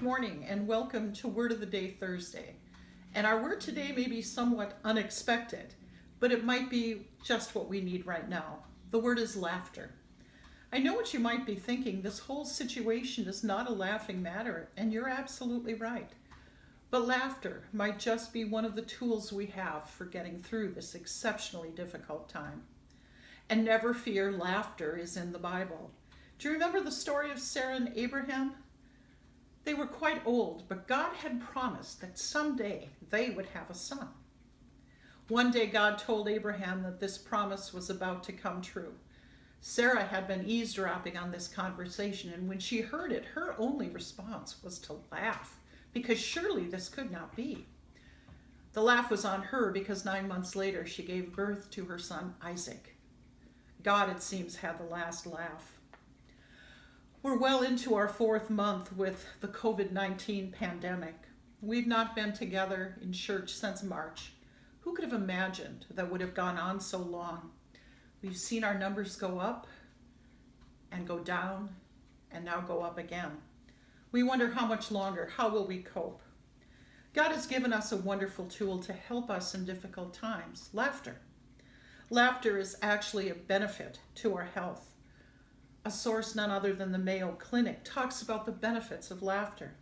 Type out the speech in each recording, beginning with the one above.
Good morning and welcome to Word of the Day Thursday. And our word today may be somewhat unexpected, but it might be just what we need right now. The word is laughter. I know what you might be thinking. This whole situation is not a laughing matter, and you're absolutely right. But laughter might just be one of the tools we have for getting through this exceptionally difficult time. And never fear, laughter is in the Bible. Do you remember the story of Sarah and Abraham? They were quite old, but God had promised that someday they would have a son. One day God told Abraham that this promise was about to come true. Sarah had been eavesdropping on this conversation, and when she heard it, her only response was to laugh, because surely this could not be. The laugh was on her because 9 months later she gave birth to her son Isaac. God, it seems, had the last laugh. We're well into our 4th month with the COVID-19 pandemic. We've not been together in church since March. Who could have imagined that would have gone on so long? We've seen our numbers go up and go down and now go up again. We wonder how much longer, how will we cope? God has given us a wonderful tool to help us in difficult times, laughter. Laughter is actually a benefit to our health. A source none other than the Mayo Clinic talks about the benefits of laughter.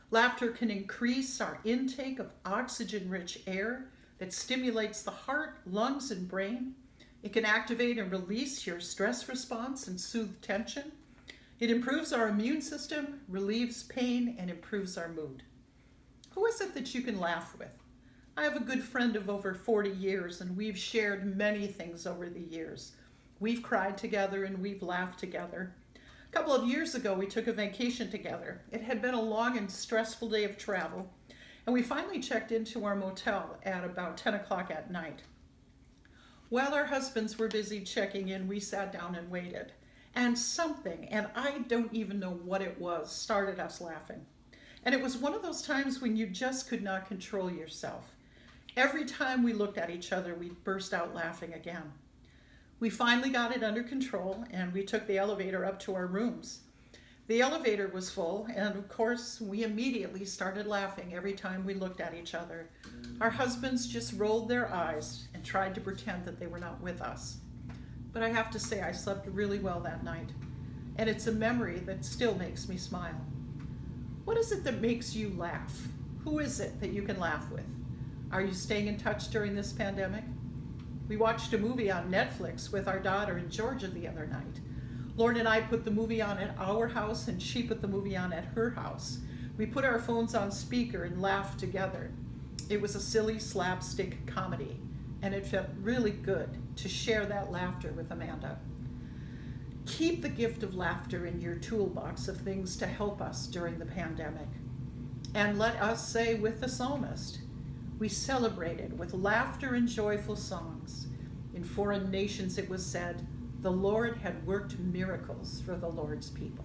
Laughter can increase our intake of oxygen-rich air that stimulates the heart, lungs, and brain. It can activate and release your stress response and soothe tension. It improves our immune system, relieves pain, and improves our mood. Who is it that you can laugh with? I have a good friend of over 40 years, and we've shared many things over the years. We've cried together and we've laughed together. A couple of years ago, we took a vacation together. It had been a long and stressful day of travel, and we finally checked into our motel at about 10 o'clock at night. While our husbands were busy checking in, we sat down and waited. And something, and I don't even know what it was, started us laughing. And it was one of those times when you just could not control yourself. Every time we looked at each other, we burst out laughing again. We finally got it under control, and we took the elevator up to our rooms. The elevator was full, and of course, we immediately started laughing every time we looked at each other. Our husbands just rolled their eyes and tried to pretend that they were not with us. But I have to say, I slept really well that night, and it's a memory that still makes me smile. What is it that makes you laugh? Who is it that you can laugh with? Are you staying in touch during this pandemic? We watched a movie on Netflix with our daughter in Georgia the other night. Lauren and I put the movie on at our house, and she put the movie on at her house. We put our phones on speaker and laughed together. It was a silly slapstick comedy, and it felt really good to share that laughter with Amanda. Keep the gift of laughter in your toolbox of things to help us during the pandemic. And let us say with the psalmist, we celebrated with laughter and joyful songs. In foreign nations it was said, the Lord had worked miracles for the Lord's people.